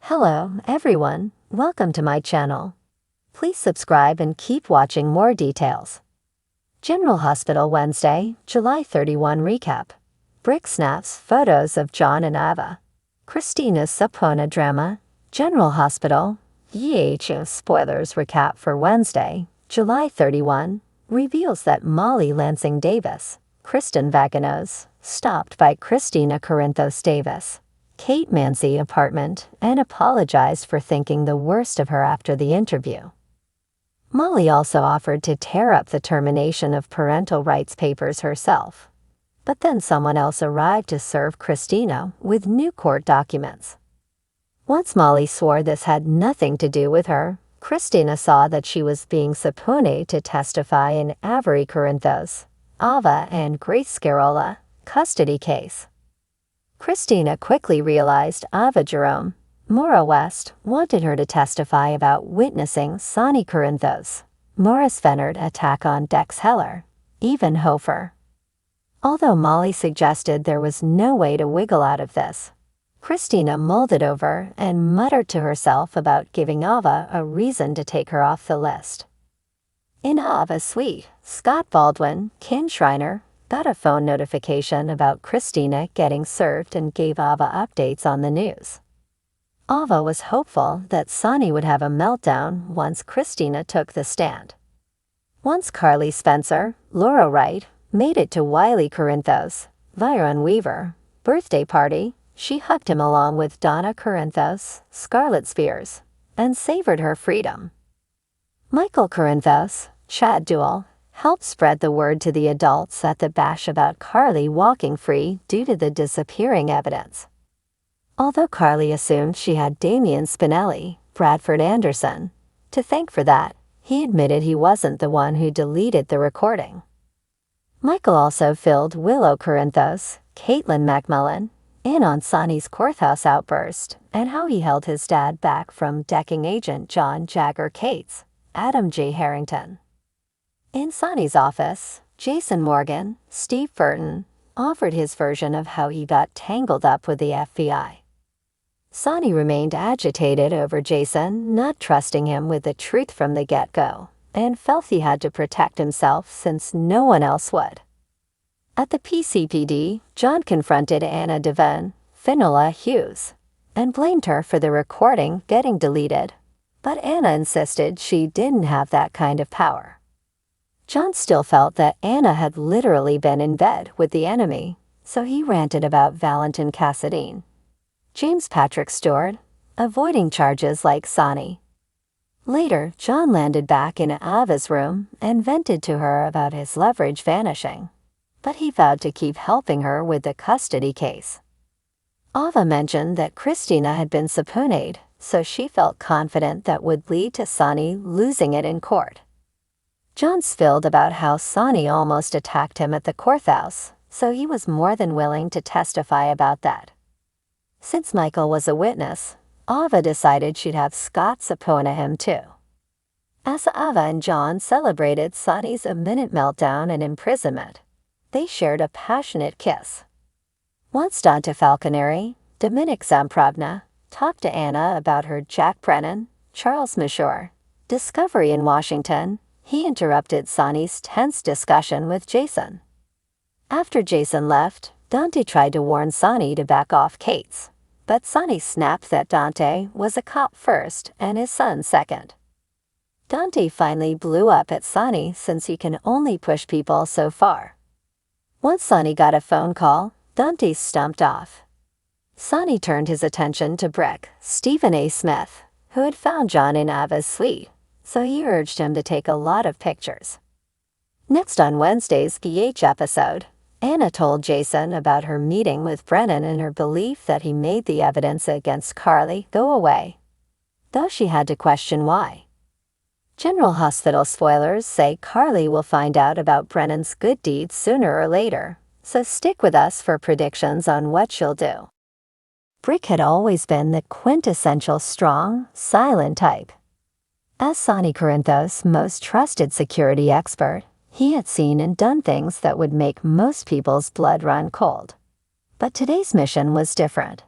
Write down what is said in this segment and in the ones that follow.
Hello, everyone. Welcome to my channel. Please subscribe and keep watching more details. General Hospital Wednesday, July 31 recap. Brick snaps photos of John and Ava. Christina's Subpoena drama. General Hospital. Spoilers recap for Wednesday, July 31. Reveals that Molly Lansing Davis, Kristen Vaganos, stopped by Christina Corinthos Davis, Kate Mancy apartment, and apologized for thinking the worst of her after the interview. Molly also offered to tear up the termination of parental rights papers herself. But then someone else arrived to serve Christina with new court documents. Once Molly swore this had nothing to do with her, Christina saw that she was being subpoenaed to testify in Avery Corinthos, Ava and Grace Scarola custody case. Christina quickly realized Ava Jerome, Maura West, wanted her to testify about witnessing Sonny Corinthos, Morris Fennard attack on Dex Heller, even Hofer. Although Molly suggested there was no way to wiggle out of this, Christina mulled it over and muttered to herself about giving Ava a reason to take her off the list. In Ava's suite, Scott Baldwin, Ken Schreiner, got a phone notification about Christina getting served and gave Ava updates on the news. Ava was hopeful that Sonny would have a meltdown once Christina took the stand. Once Carly Spencer, Laura Wright, made it to Wiley Corinthos, Viron Weaver, birthday party, she hugged him along with Donna Corinthos, Scarlett Spears, and savored her freedom. Michael Corinthos, Chad Duell, helped spread the word to the adults at the bash about Carly walking free due to the disappearing evidence. Although Carly assumed she had Damian Spinelli, Bradford Anderson, to thank for that, he admitted he wasn't the one who deleted the recording. Michael also filled Willow Corinthos, Caitlin McMullen, in on Sonny's courthouse outburst and how he held his dad back from decking agent John Jagger Cates, Adam J. Harrington. In Sonny's office, Jason Morgan, Steve Burton, offered his version of how he got tangled up with the FBI. Sonny remained agitated over Jason not trusting him with the truth from the get-go, and felt he had to protect himself since no one else would. At the PCPD, John confronted Anna Devine, Finola Hughes, and blamed her for the recording getting deleted, but Anna insisted she didn't have that kind of power. John still felt that Anna had literally been in bed with the enemy, so he ranted about Valentin Cassadine. James Patrick Stewart, avoiding charges like Sonny. Later, John landed back in Ava's room and vented to her about his leverage vanishing, but he vowed to keep helping her with the custody case. Ava mentioned that Christina had been subpoenaed, so she felt confident that would lead to Sonny losing it in court. John spilled about how Sonny almost attacked him at the courthouse, so he was more than willing to testify about that. Since Michael was a witness, Ava decided she'd have Scott subpoena him too. As Ava and John celebrated Sonny's imminent meltdown and imprisonment, they shared a passionate kiss. Once Dante Falconeri, Dominic Zampravna, talked to Anna about her Jack Brennan, Charles Mashore, discovery in Washington, he interrupted Sonny's tense discussion with Jason. After Jason left, Dante tried to warn Sonny to back off Cates, but Sonny snapped that Dante was a cop first and his son second. Dante finally blew up at Sonny since he can only push people so far. Once Sonny got a phone call, Dante stumped off. Sonny turned his attention to Brick, Stephen A. Smith, who had found John in Ava's suite, so he urged him to take a lot of pictures. Next on Wednesday's PH episode, Anna told Jason about her meeting with Brennan and her belief that he made the evidence against Carly go away, though she had to question why. General Hospital spoilers say Carly will find out about Brennan's good deeds sooner or later, so stick with us for predictions on what she'll do. Brick had always been the quintessential strong, silent type. As Sonny Corinthos' most trusted security expert, he had seen and done things that would make most people's blood run cold. But today's mission was different.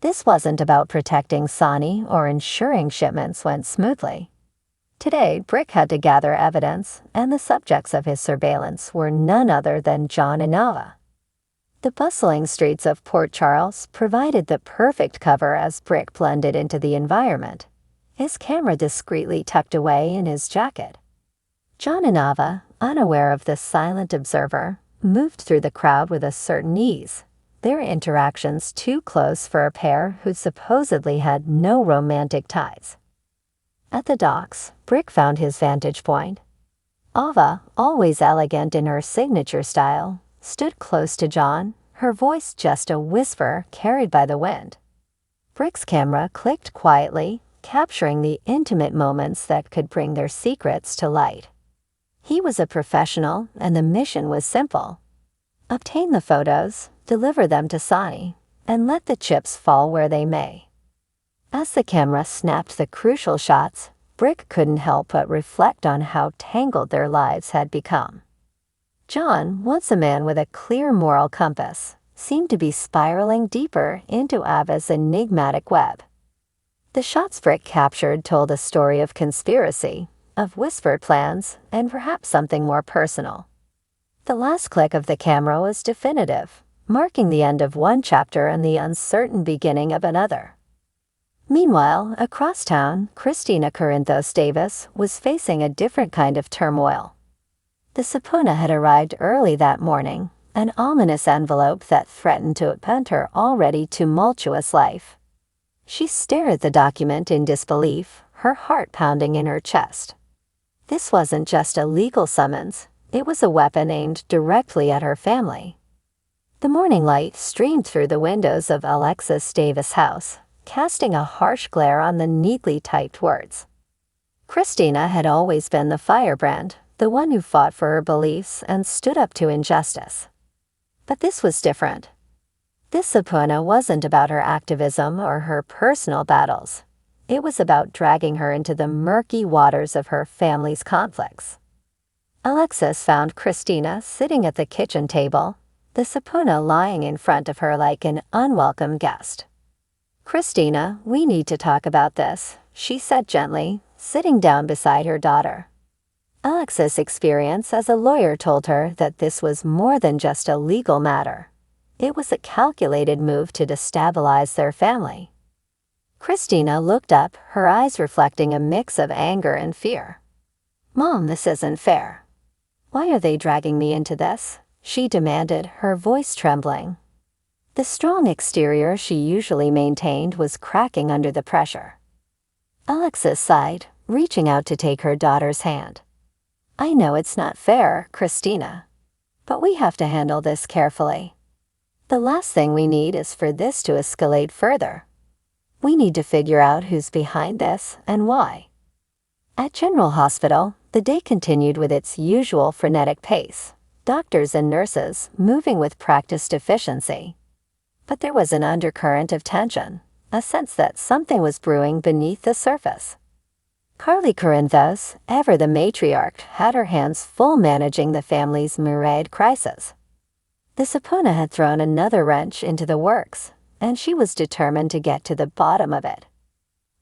This wasn't about protecting Sonny or ensuring shipments went smoothly. Today, Brick had to gather evidence, and the subjects of his surveillance were none other than John and Ava. The bustling streets of Port Charles provided the perfect cover as Brick blended into the environment, his camera discreetly tucked away in his jacket. John and Ava, unaware of this silent observer, moved through the crowd with a certain ease, their interactions too close for a pair who supposedly had no romantic ties. At the docks, Brick found his vantage point. Ava, always elegant in her signature style, stood close to John, her voice just a whisper carried by the wind. Brick's camera clicked quietly, capturing the intimate moments that could bring their secrets to light. He was a professional, and the mission was simple. Obtain the photos, deliver them to Sonny, and let the chips fall where they may. As the camera snapped the crucial shots, Brick couldn't help but reflect on how tangled their lives had become. John, once a man with a clear moral compass, seemed to be spiraling deeper into Ava's enigmatic web. The shots Brick captured told a story of conspiracy, of whispered plans, and perhaps something more personal. The last click of the camera was definitive, marking the end of one chapter and the uncertain beginning of another. Meanwhile, across town, Christina Corinthos Davis was facing a different kind of turmoil. The subpoena had arrived early that morning, an ominous envelope that threatened to upend her already tumultuous life. She stared at the document in disbelief, her heart pounding in her chest. This wasn't just a legal summons, it was a weapon aimed directly at her family. The morning light streamed through the windows of Alexis Davis' house, casting a harsh glare on the neatly typed words. Christina had always been the firebrand, the one who fought for her beliefs and stood up to injustice. But this was different. This subpoena wasn't about her activism or her personal battles. It was about dragging her into the murky waters of her family's conflicts. Alexis found Christina sitting at the kitchen table, the subpoena lying in front of her like an unwelcome guest. "Christina, we need to talk about this," she said gently, sitting down beside her daughter. Alexis' experience as a lawyer told her that this was more than just a legal matter. It was a calculated move to destabilize their family. Christina looked up, her eyes reflecting a mix of anger and fear. "Mom, this isn't fair. Why are they dragging me into this?" she demanded, her voice trembling. The strong exterior she usually maintained was cracking under the pressure. Alexis sighed, reaching out to take her daughter's hand. "I know it's not fair, Christina, but we have to handle this carefully. The last thing we need is for this to escalate further. We need to figure out who's behind this and why." At General Hospital, the day continued with its usual frenetic pace, doctors and nurses moving with practiced efficiency. But there was an undercurrent of tension, a sense that something was brewing beneath the surface. Carly Corinthos, ever the matriarch, had her hands full managing the family's myriad crises. The subpoena had thrown another wrench into the works, and she was determined to get to the bottom of it.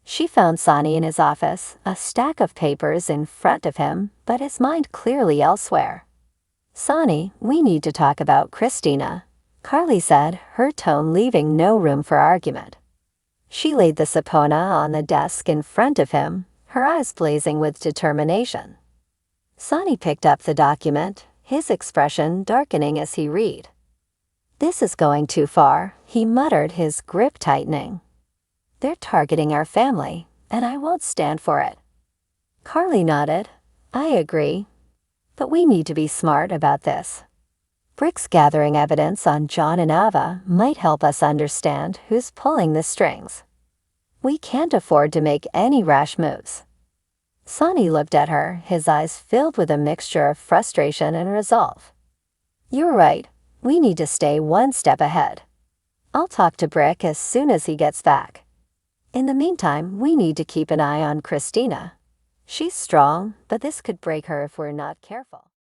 She found Sonny in his office, a stack of papers in front of him, but his mind clearly elsewhere. "Sonny, we need to talk about Christina," Carly said, her tone leaving no room for argument. She laid the subpoena on the desk in front of him, her eyes blazing with determination. Sonny picked up the document, his expression darkening as he read. "This is going too far," he muttered, his grip tightening. "They're targeting our family, and I won't stand for it." Carly nodded. "I agree. But we need to be smart about this. Brick's gathering evidence on John and Ava might help us understand who's pulling the strings. We can't afford to make any rash moves." Sonny looked at her, his eyes filled with a mixture of frustration and resolve. "You're right. We need to stay one step ahead. I'll talk to Brick as soon as he gets back. In the meantime, we need to keep an eye on Christina. She's strong, but this could break her if we're not careful."